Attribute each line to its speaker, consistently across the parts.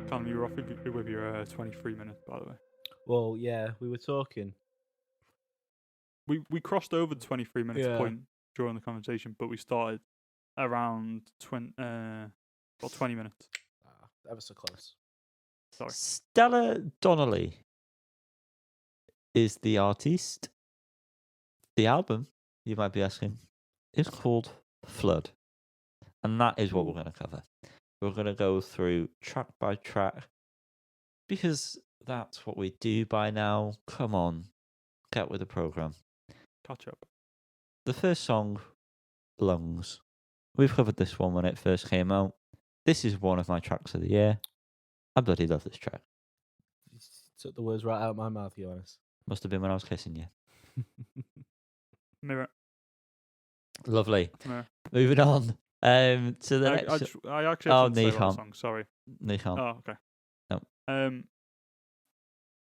Speaker 1: Callum, you were off with your 23 minutes, by the way.
Speaker 2: Well, yeah, we were talking.
Speaker 1: We crossed over the 23 minutes
Speaker 2: Yeah.
Speaker 1: point during the conversation, but we started around 20 minutes.
Speaker 2: Ever so close.
Speaker 1: Sorry.
Speaker 3: Stella Donnelly is the artist. The album, you might be asking, is called Flood. And that is what we're going to cover. We're going to go through track by track because that's what we do by now. Come on, get with the program.
Speaker 1: Catch up.
Speaker 3: The first song, Lungs. We've covered this one when it first came out. This is one of my tracks of the year. I bloody love this track.
Speaker 2: You took the words right out of my mouth, you honest.
Speaker 3: Must have been when I was kissing you.
Speaker 1: Mirror.
Speaker 3: Lovely.
Speaker 1: Mirror.
Speaker 3: Moving on. To the next.
Speaker 1: I actually have to say about the song. Sorry.
Speaker 3: No, you can't.
Speaker 1: Oh, okay.
Speaker 3: No.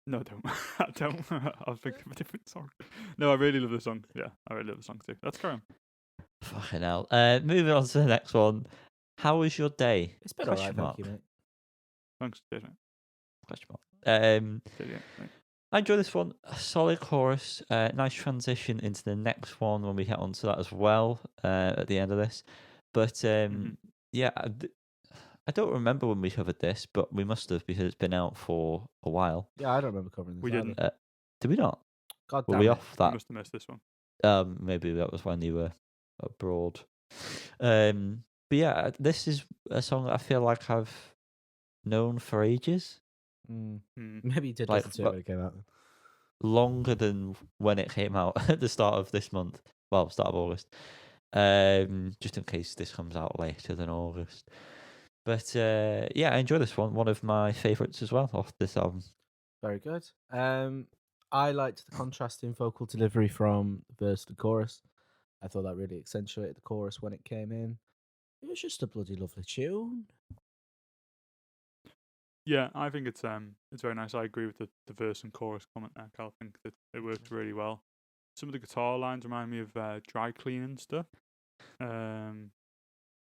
Speaker 1: No, I don't. I don't. I was thinking of a different song. No, I really love the song. Yeah, I really love the song too. Let's carry on.
Speaker 3: Fucking hell. Moving on to the next one. How was your day?
Speaker 2: It's been alright, thank you, mate.
Speaker 1: Thanks, cheers, mate.
Speaker 3: Question mark.
Speaker 1: Yeah, mate.
Speaker 3: I enjoy this one. A solid chorus. Nice transition into the next one when we get onto that as well at the end of this. But yeah, I don't remember when we covered this, but we must have because it's been out for a while.
Speaker 2: Yeah, I don't remember covering this.
Speaker 1: We didn't.
Speaker 3: Did we not?
Speaker 2: God
Speaker 3: Were
Speaker 2: damn
Speaker 3: we
Speaker 2: it.
Speaker 3: off that?
Speaker 1: You must have missed this one.
Speaker 3: Maybe that was when you were abroad. But yeah, this is a song that I feel like I've known for ages.
Speaker 2: Maybe you did listen to it when it came out.
Speaker 3: Longer than when it came out at the start of this month. Well, start of August. Just in case this comes out later than August. But yeah, I enjoy this one. One of my favourites as well off this album.
Speaker 2: Very good. I liked the contrasting vocal delivery from verse to chorus. I thought that really accentuated the chorus when it came in. It was just a bloody lovely tune.
Speaker 1: Yeah, I think it's very nice. I agree with the verse and chorus comment there, Cal. I think that it worked really well. Some of the guitar lines remind me of dry cleaning stuff. Kind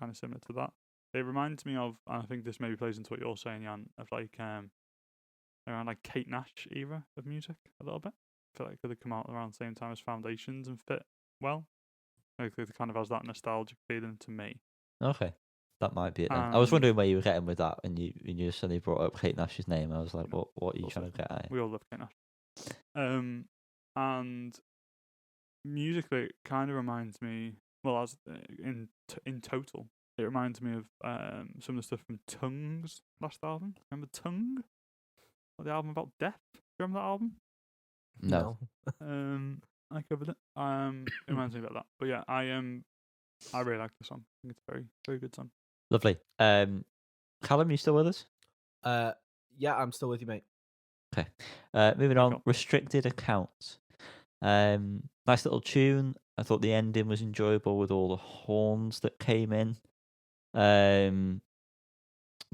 Speaker 1: of similar to that. It reminds me of, and I think this maybe plays into what you're saying, Jan, of like around like Kate Nash era of music a little bit. I feel like could have come out around the same time as Foundations and fit well. Like it kind of has that nostalgic feeling to me.
Speaker 3: Okay. That might be it then. I was wondering where you were getting with that, and you suddenly brought up Kate Nash's name. I was like, what are you trying to get at?
Speaker 1: We all love Kate Nash. And musically, it kind of reminds me, well, as in total, it reminds me of some of the stuff from Tongue's last album. Remember Tongue? The album about death. Do you remember that album?
Speaker 3: No.
Speaker 1: I covered it. It reminds me about that. But yeah, I really like the song. I think it's a very, very good song.
Speaker 3: Lovely. Callum, you still with us?
Speaker 2: Yeah, I'm still with you, mate.
Speaker 3: Okay. Moving on. Restricted Accounts. Nice little tune. I thought the ending was enjoyable with all the horns that came in.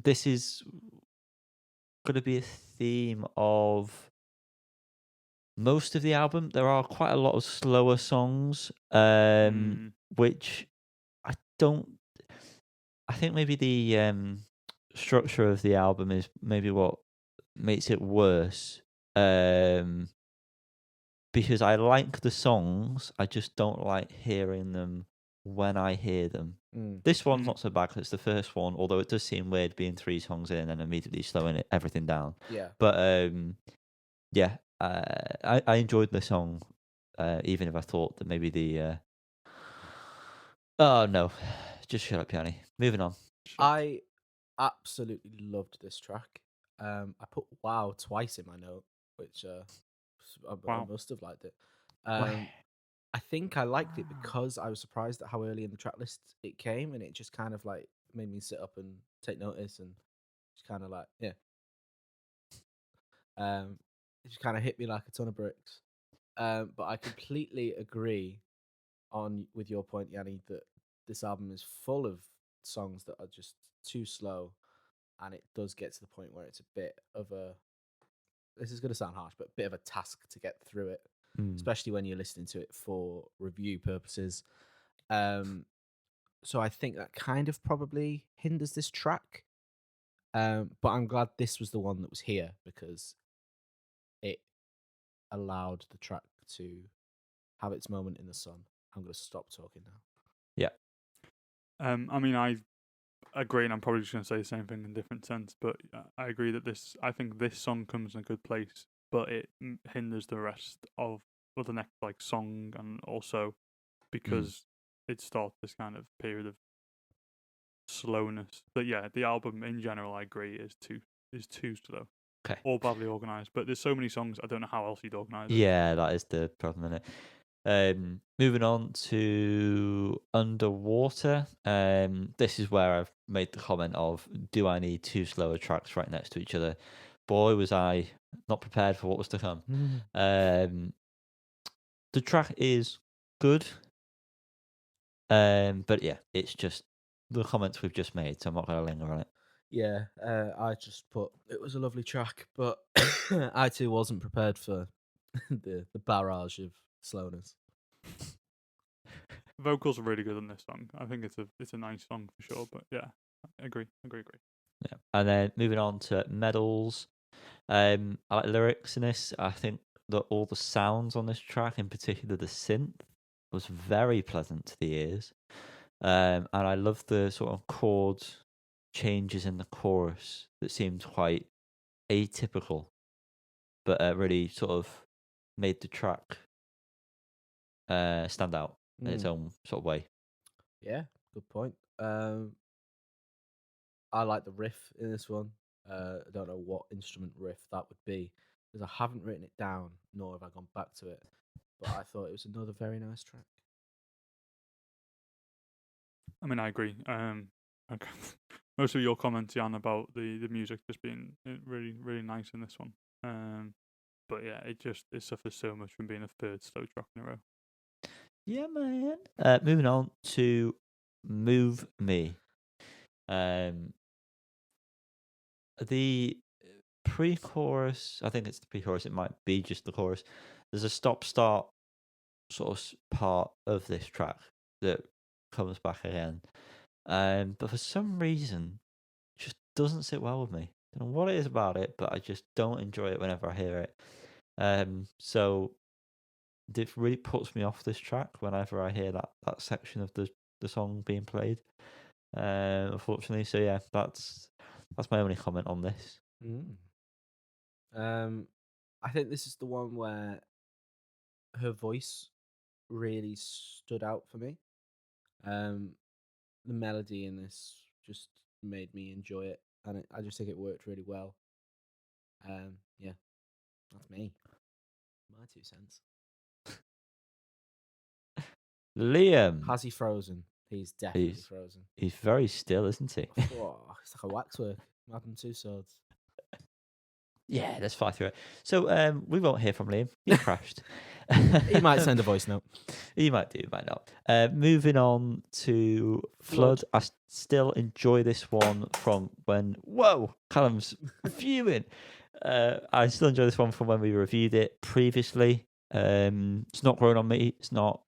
Speaker 3: This is going to be a theme of most of the album. There are quite a lot of slower songs, which I think maybe the structure of the album is maybe what makes it worse. Because I like the songs, I just don't like hearing them when I hear them. This one's not so bad because it's the first one, although it does seem weird being 3 songs in and immediately slowing everything down.
Speaker 2: Yeah.
Speaker 3: But yeah, I enjoyed the song, even if I thought that maybe the... Oh, no. Just shut up, Yanni. Moving on.
Speaker 2: I absolutely loved this track. I put wow twice in my note, which I must have liked it. I think I liked it because I was surprised at how early in the track list it came, and it just kind of like made me sit up and take notice, and just kind of like it just kind of hit me like a ton of bricks. But I completely agree with your point, Yanni, that this album is full of songs that are just too slow, and it does get to the point where it's a bit of a, this is going to sound harsh, but a bit of a task to get through it, especially when you're listening to it for review purposes. So I think that kind of probably hinders this track. But I'm glad this was the one that was here because it allowed the track to have its moment in the sun. I'm going to stop talking now.
Speaker 3: Yeah.
Speaker 1: I mean, I agree, and I'm probably just going to say the same thing in a different sense, but I agree that I think this song comes in a good place, but it hinders the rest of the next song, and also because it starts this kind of period of slowness. But yeah, the album in general, I agree, is too slow.
Speaker 3: Okay.
Speaker 1: Or badly organised. But there's so many songs, I don't know how else you'd organise it.
Speaker 3: Yeah, that is the problem, isn't it? Moving on to Underwater. This is where I've made the comment of, do I need two slower tracks right next to each other? Boy, was I not prepared for what was to come. The track is good. But yeah, it's just the comments we've just made, so I'm not going to linger on it.
Speaker 2: Yeah, I just put it was a lovely track, but I too wasn't prepared for the barrage of slowness.
Speaker 1: Vocals are really good on this song. I think it's a nice song for sure. But yeah, I agree.
Speaker 3: Yeah, and then moving on to Medals. I like the lyrics in this. I think that all the sounds on this track, in particular the synth, was very pleasant to the ears. And I love the sort of chord changes in the chorus that seemed quite atypical, but really sort of made the track stand out in its own sort of way.
Speaker 2: Yeah, good point. I like the riff in this one. I don't know what instrument riff that would be because I haven't written it down, nor have I gone back to it. But I thought it was another very nice track.
Speaker 1: I mean, I agree. Most of your comments, Jan, about the music just being really, really nice in this one. But yeah, it suffers so much from being a third slow track in a row.
Speaker 3: Yeah, man. Moving on to Move Me. The pre-chorus, I think it's the pre-chorus, it might be just the chorus. There's a stop-start sort of part of this track that comes back again. But for some reason, it just doesn't sit well with me. I don't know what it is about it, but I just don't enjoy it whenever I hear it. So it really puts me off this track whenever I hear that section of the song being played. Unfortunately, so yeah, that's my only comment on this.
Speaker 2: I think this is the one where her voice really stood out for me. The melody in this just made me enjoy it, and I just think it worked really well. Yeah, that's me. My 2 cents.
Speaker 3: Liam.
Speaker 2: Has he frozen? He's definitely frozen.
Speaker 3: He's very still, isn't he?
Speaker 2: Oh, it's like a waxwork. Madam Tussauds.
Speaker 3: Yeah, let's fly through it. So we won't hear from Liam. He crashed.
Speaker 2: He might send a voice note.
Speaker 3: He might do, might not. Moving on to Flood. I still enjoy this one from when... Whoa! Callum's fuming. I still enjoy this one from when we reviewed it previously. It's not grown on me. It's not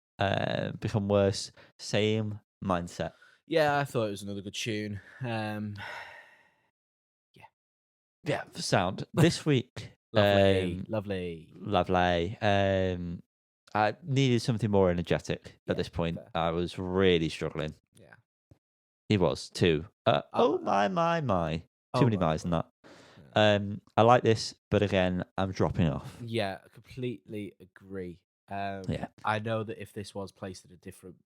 Speaker 3: become worse. Same mindset.
Speaker 2: Yeah, I thought it was another good tune.
Speaker 3: Yeah, sound. This week...
Speaker 2: Lovely.
Speaker 3: I needed something more energetic at this point.
Speaker 2: Fair.
Speaker 3: I was really struggling.
Speaker 2: Yeah.
Speaker 3: He was too. Oh my. Too many my's in that.
Speaker 2: Yeah.
Speaker 3: I like this, but again, I'm dropping off.
Speaker 2: Yeah, I completely agree.
Speaker 3: Yeah.
Speaker 2: I know that if this was placed at a different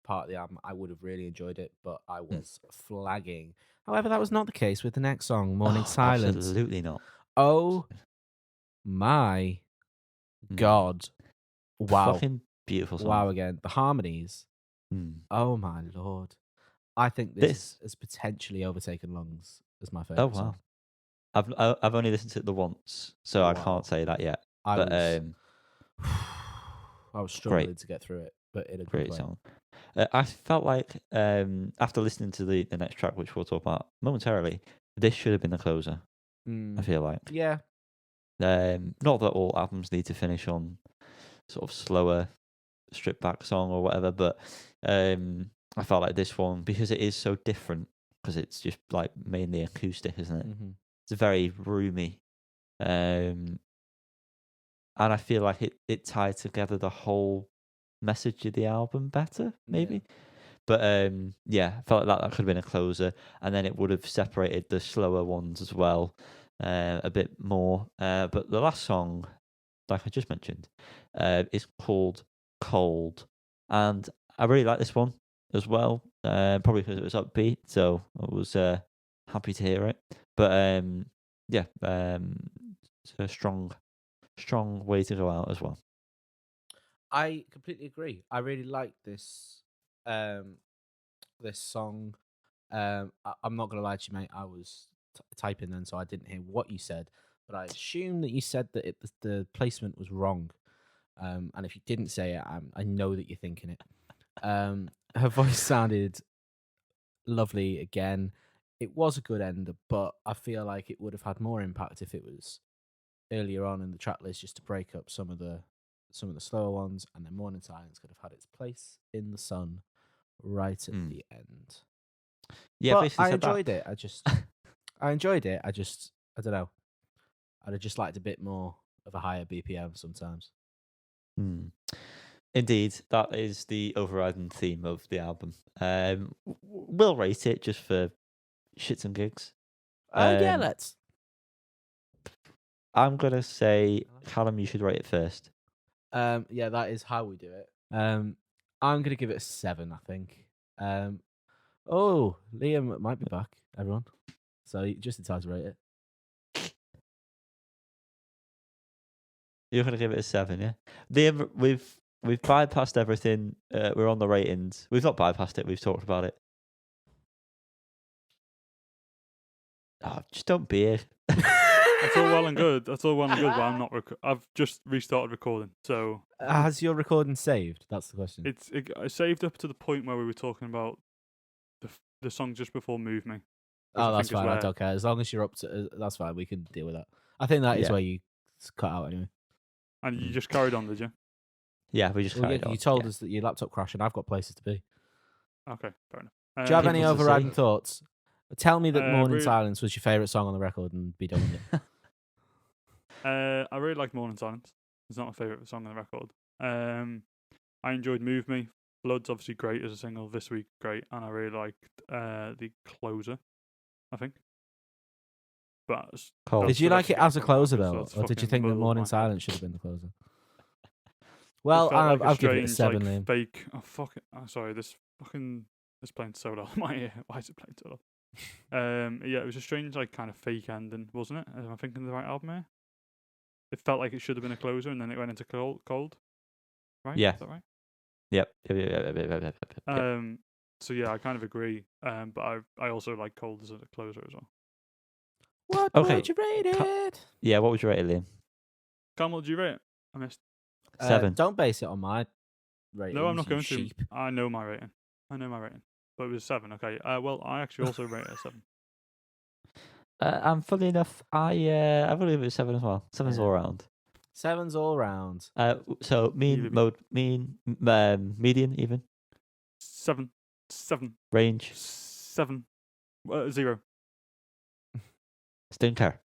Speaker 2: part of the album, I would have really enjoyed it, but I was flagging. However, that was not the case with the next song, Morning Silence.
Speaker 3: Absolutely not.
Speaker 2: Oh my God. Wow.
Speaker 3: Fucking beautiful song.
Speaker 2: Wow again. The harmonies. Oh my Lord. I think this has potentially overtaken Lungs as my favourite song.
Speaker 3: I've only listened to it the once, so I can't say that yet.
Speaker 2: I was struggling to get through it, but in a good
Speaker 3: great
Speaker 2: way.
Speaker 3: song. I felt like after listening to the next track, which we'll talk about momentarily, this should have been the closer. I feel like.
Speaker 2: Yeah.
Speaker 3: Not that all albums need to finish on sort of slower, stripped back song or whatever, but I felt like this one, because it is so different because it's just like mainly acoustic, isn't it?
Speaker 2: Mhm.
Speaker 3: It's very roomy, and I feel like it tied together the whole message of the album better, maybe. But yeah, I felt like that could have been a closer, and then it would have separated the slower ones as well a bit more. But the last song, like I just mentioned, is called Cold, and I really like this one as well. Probably because it was upbeat, so I was happy to hear it. But yeah, it's a strong way to go out as well.
Speaker 2: I completely agree. I really like this this song. I'm not gonna lie to you, mate. I was typing then, so I didn't hear what you said, but I assume that you said that the placement was wrong. And if you didn't say it, I know that you're thinking it. Her voice sounded lovely again. It was a good end, but I feel like it would have had more impact if it was earlier on in the track list, just to break up some of the slower ones, and then Morning Silence could have had its place in the sun right at the end.
Speaker 3: Yeah,
Speaker 2: but
Speaker 3: basically
Speaker 2: I
Speaker 3: said
Speaker 2: enjoyed
Speaker 3: that.
Speaker 2: it. I enjoyed it. I don't know. I'd have just liked a bit more of a higher BPM sometimes.
Speaker 3: Indeed, that is the overriding theme of the album. We'll rate it just for shits and gigs.
Speaker 2: Yeah, let's.
Speaker 3: I'm gonna say, Callum, you should rate it first.
Speaker 2: Yeah, that is how we do it. I'm gonna give it a 7, I think. Oh, Liam might be back, everyone. So just in time to rate it.
Speaker 3: You're gonna give it a 7, yeah? We've bypassed everything. We're on the ratings. We've not bypassed it. We've talked about it. Oh, just don't be it.
Speaker 1: That's all well and good. But I'm not. I've just restarted recording, so
Speaker 2: Has your recording saved? That's the question.
Speaker 1: I saved up to the point where we were talking about the song just before "Move Me."
Speaker 2: Oh, that's fine. I don't care. As long as you're up to, that's fine. We can deal with that. I think that is where you cut out anyway.
Speaker 1: And you just carried on, did you?
Speaker 3: Yeah, we just carried on.
Speaker 2: You told us that your laptop crashed, and I've got places to be.
Speaker 1: Okay, fair enough.
Speaker 2: Do you have any
Speaker 3: people to
Speaker 2: overriding
Speaker 3: see.
Speaker 2: thoughts? Tell me that Morning
Speaker 1: really-
Speaker 2: Silence was your favourite song on the record and be done with it.
Speaker 1: I really like Morning Silence. It's not my favourite song on the record. I enjoyed Move Me. Blood's obviously great as a single. This Week, great. And I really liked the closer, I think. But
Speaker 3: Cold.
Speaker 2: Did you
Speaker 1: the
Speaker 2: like
Speaker 1: rest
Speaker 2: it
Speaker 1: of
Speaker 2: as a
Speaker 1: don't
Speaker 2: closer,
Speaker 1: matter, so
Speaker 2: though?
Speaker 1: it's
Speaker 2: Or did you
Speaker 1: fucking
Speaker 2: think that
Speaker 1: muddled
Speaker 2: Morning
Speaker 1: my head.
Speaker 2: Silence should have been the closer? Well,
Speaker 1: It felt like
Speaker 2: I'll
Speaker 1: a
Speaker 2: give it a
Speaker 1: strange,
Speaker 2: 7, Liam.
Speaker 1: fake. Oh fuck it! I'm sorry. This playing so loud in my ear. Why is it playing so loud? Yeah, it was a strange, kind of fake ending, wasn't it? Am I thinking of the right album here? It felt like it should have been a closer, and then it went into cold. Right?
Speaker 3: Yeah.
Speaker 1: Is that right?
Speaker 3: Yep.
Speaker 1: So yeah, I kind of agree. But I also like cold as a closer as well.
Speaker 2: What
Speaker 3: Okay.
Speaker 2: would you rate it?
Speaker 3: Yeah, what would you rate it, Liam?
Speaker 1: Cam, what did you rate it? I missed.
Speaker 3: 7.
Speaker 2: Don't base it on my rating.
Speaker 1: No, I'm not going
Speaker 2: sheep.
Speaker 1: to. I know my rating. But it was 7. Okay. Well, I actually also rate it a 7.
Speaker 3: And funny enough, I will give it a 7 as well. 7's all around.
Speaker 2: 7's all round.
Speaker 3: So median even
Speaker 1: 7.
Speaker 3: range
Speaker 1: 7. 0.
Speaker 3: don't care.